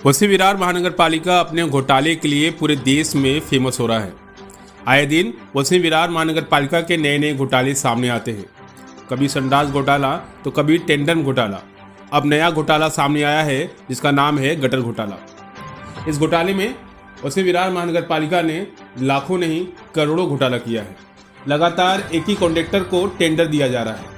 वसई विरार महानगर पालिका अपने घोटाले के लिए पूरे देश में फेमस हो रहा है। आए दिन वसई विरार महानगर पालिका के नए नए घोटाले सामने आते हैं। कभी संडास घोटाला तो कभी टेंडर घोटाला। अब नया घोटाला सामने आया है जिसका नाम है गटर घोटाला। इस घोटाले में वसई विरार महानगर पालिका ने लाखों नहीं करोड़ों घोटाला किया है। लगातार एक ही कॉन्ट्रैक्टर को टेंडर दिया जा रहा है।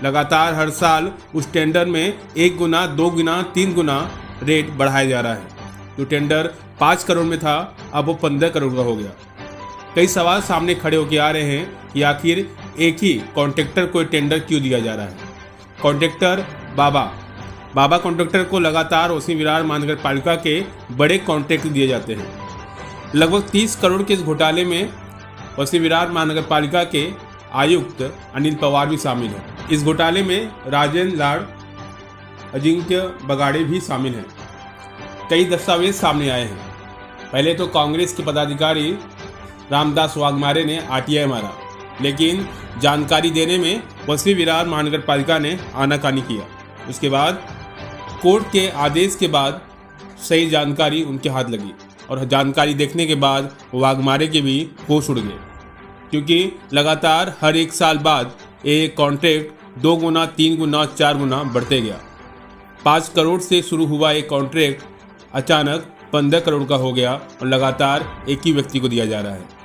लगातार हर साल उस टेंडर में 1 गुना, 2 गुना, 3 गुना रेट बढ़ाया जा रहा है। जो टेंडर 5 करोड़ में था अब वो 15 करोड़ का हो गया। कई सवाल सामने खड़े होकर आ रहे हैं कि आखिर एक ही कॉन्ट्रैक्टर को टेंडर क्यों दिया जा रहा है। कॉन्ट्रैक्टर बाबा कॉन्ट्रैक्टर को लगातार वसई विरार महानगर पालिका के बड़े कॉन्ट्रैक्ट दिए जाते हैं। लगभग 30 करोड़ के इस घोटाले में वसई विरार महानगर पालिका के आयुक्त अनिल पवार भी शामिल हैं। इस घोटाले में राजेंद्र लाड, अजिंक्य बगाड़े भी शामिल हैं। कई दस्तावेज सामने आए हैं। पहले तो कांग्रेस के पदाधिकारी रामदास वाघमारे ने आरटीआई मारा, लेकिन जानकारी देने में वसई विरार महानगर पालिका ने आनाकानी किया। उसके बाद कोर्ट के आदेश के बाद सही जानकारी उनके हाथ लगी और जानकारी देखने के बाद वाघमारे के भी होश उड़ गए, क्योंकि लगातार हर 1 साल बाद एक कॉन्ट्रैक्ट 2 गुना, 3 गुना, 4 गुना बढ़ते गया। 5 करोड़ से शुरू हुआ एक कॉन्ट्रैक्ट अचानक 15 करोड़ का हो गया और लगातार एक ही व्यक्ति को दिया जा रहा है।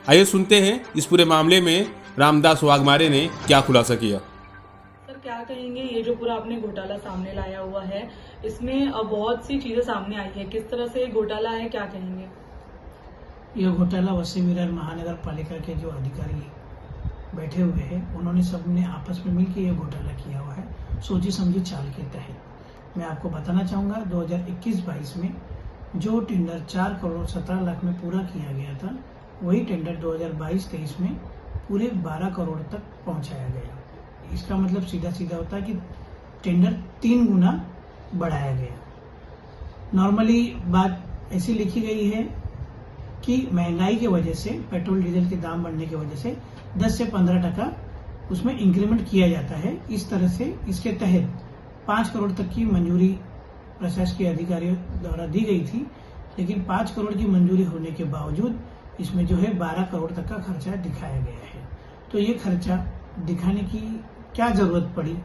आइए सुनते हैं इस पूरे मामले में रामदास वाघमारे ने क्या खुलासा किया। सर, क्या कहेंगे, ये जो पूरा आपने घोटाला सामने लाया हुआ है, इसमें बहुत सी चीजें सामने आई है, किस तरह से घोटाला है, क्या कहेंगे? यह घोटाला वसई विरार महानगर पालिका के जो अधिकारी बैठे हुए हैं, उन्होंने सबने आपस में मिलकर यह घोटाला किया हुआ है, सोची समझी चाल के तहत। मैं आपको बताना चाहूँगा 2021-22 में जो टेंडर 4 करोड़ 17 लाख में पूरा किया गया था, वही टेंडर 2022-23 में पूरे 12 करोड़ तक पहुंचाया गया। इसका मतलब सीधा सीधा होता है कि टेंडर 3 गुना बढ़ाया गया। नॉर्मली बात ऐसी लिखी गई है कि महंगाई की वजह से, पेट्रोल डीजल के दाम बढ़ने की वजह से 10 से 15% उसमें इंक्रीमेंट किया जाता है। इस तरह से इसके तहत 5 करोड़ तक की मंजूरी प्रशासकीय अधिकारियों द्वारा दी गई थी, लेकिन 5 करोड़ की मंजूरी होने के बावजूद इसमें जो है 12 करोड़ तक का खर्चा दिखाया गया है। तो ये खर्चा दिखाने की क्या जरूरत पड़ी,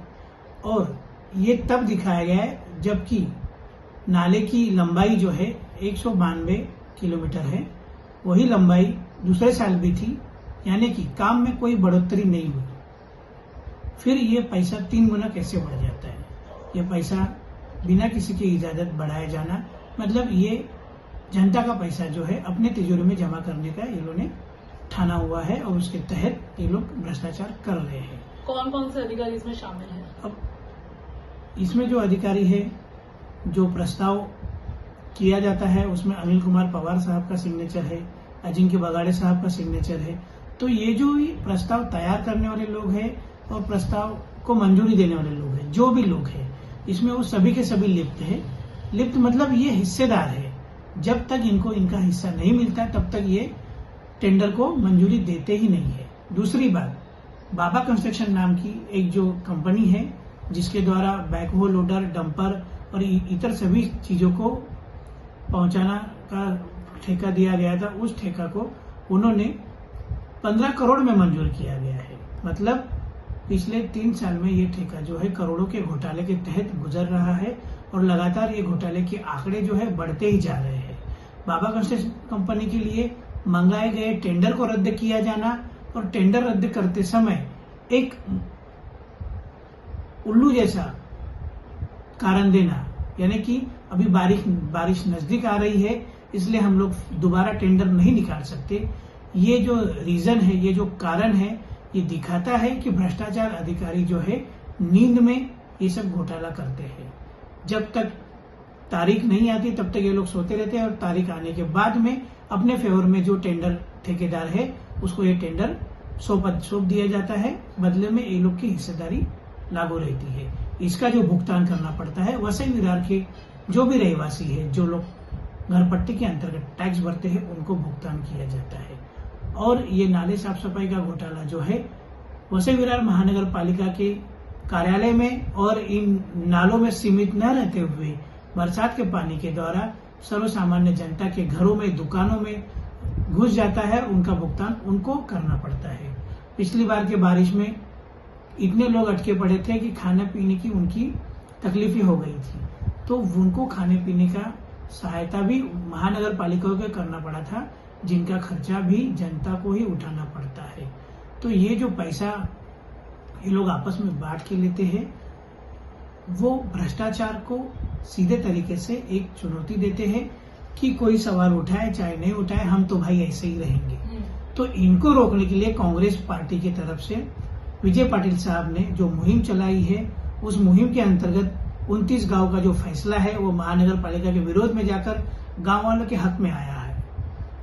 और ये तब दिखाया गया है जबकि नाले की लंबाई जो है 192 किलोमीटर है, वही लंबाई दूसरे साल भी थी, यानी कि काम में कोई बढ़ोतरी नहीं हुई। फिर ये पैसा 3 गुना कैसे बढ़ जाता है? ये पैसा बिना किसी की इजाजत बढ़ाया जाना, मतलब ये जनता का पैसा जो है अपने तिजोरी में जमा करने का ये लोगों ने ठाना हुआ है, और उसके तहत ये लोग भ्रष्टाचार कर रहे हैं। कौन कौन से अधिकारी इसमें शामिल हैं? अब इसमें जो अधिकारी है, जो प्रस्ताव किया जाता है, उसमें अनिल कुमार पवार साहब का सिग्नेचर है, अजिंक्य बगाड़े साहब का सिग्नेचर है। तो ये जो प्रस्ताव तैयार करने वाले लोग हैं और प्रस्ताव को मंजूरी देने वाले लोग हैं, जो भी लोग हैं, इसमें वो सभी के सभी लिप्त है। लिप्त मतलब ये हिस्सेदार है। जब तक इनको इनका हिस्सा नहीं मिलता तब तक ये टेंडर को मंजूरी देते ही नहीं है। दूसरी बात, बाबा कंस्ट्रक्शन नाम की एक जो कंपनी है, जिसके द्वारा बैकहो लोडर, डंपर और इतर सभी चीजों को पहुंचाना का ठेका दिया गया था, उस ठेका को उन्होंने 15 करोड़ में मंजूर किया गया है। मतलब पिछले 3 साल में ये ठेका जो है करोड़ों के घोटाले के तहत गुजर रहा है, और लगातार ये घोटाले के आंकड़े जो है बढ़ते ही जा रहे हैं। बाबा कंस्ट्रक्शन कंपनी के लिए मंगाए गए टेंडर को रद्द किया जाना, और टेंडर रद्द करते समय एक उल्लू जैसा कारण देना, यानी कि अभी बारिश नजदीक आ रही है, इसलिए हम लोग दोबारा टेंडर नहीं निकाल सकते। ये जो रीजन है, ये जो कारण है, ये दिखाता है कि भ्रष्टाचार अधिकारी जो है नींद में ये सब घोटाला करते हैं। जब तक तारीख नहीं आती तब तक ये लोग सोते रहते हैं, और तारीख आने के बाद में अपने फेवर में जो टेंडर ठेकेदार है उसको ये टेंडर सौंप दिया जाता है। बदले में ये लोग की हिस्सेदारी लागू रहती है। इसका जो भुगतान करना पड़ता है वसई विरार के जो भी रहवासी है, जो लोग घर पट्टी के अंतर्गत टैक्स भरते हैं, उनको भुगतान किया जाता है। और ये नाले साफ सफाई का घोटाला जो है वसई विरार महानगर पालिका के कार्यालय में और इन नालों में सीमित न रहते हुए बरसात के पानी के द्वारा सर्वसामान्य जनता के घरों में, दुकानों में घुस जाता है, उनका भुगतान उनको करना पड़ता है। पिछली बार के बारिश में इतने लोग अटके पड़े थे कि खाने पीने की उनकी तकलीफें हो गई थी, तो उनको खाने पीने का सहायता भी महानगर पालिका को करना पड़ा था, जिनका खर्चा भी जनता को ही उठाना पड़ता है। तो ये जो पैसा ये लोग आपस में बांट के लेते हैं, वो भ्रष्टाचार को सीधे तरीके से एक चुनौती देते हैं कि कोई सवाल उठाए चाहे नहीं उठाए, हम तो भाई ऐसे ही रहेंगे। तो इनको रोकने के लिए कांग्रेस पार्टी की तरफ से विजय पाटिल साहब ने जो मुहिम चलाई है, उस मुहिम के अंतर्गत 29 गांव का जो फैसला है वो महानगर पालिका के विरोध में जाकर गांव वालों के हक में आया है।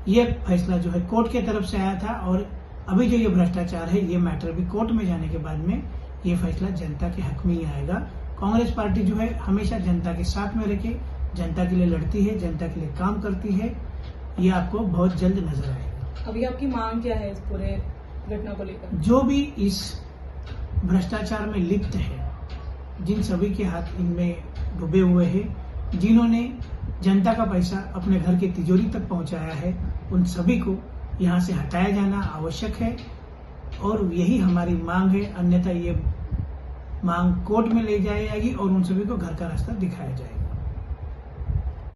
ये फैसला जो है कोर्ट के तरफ से आया था, और अभी जो ये भ्रष्टाचार है, ये मैटर भी कोर्ट में जाने के बाद में ये फैसला जनता के हक में ही आएगा। कांग्रेस पार्टी जो है हमेशा जनता के साथ में रह के जनता के लिए लड़ती है, जनता के लिए काम करती है। ये आपको बहुत जल्द नजर आएगा। अभी आपकी मांग क्या है इस पूरे घटना को लेकर? जो भी इस भ्रष्टाचार में लिप्त है, जिन सभी के हाथ इनमें डूबे हुए हैं, जिन्होंने जनता का पैसा अपने घर की तिजोरी तक पहुंचाया है, उन सभी को यहां से हटाया जाना आवश्यक है, और यही हमारी मांग है। अन्यथा ये मांग कोर्ट में ले जाई जाएगी और उन सभी को घर का रास्ता दिखाया जाएगा।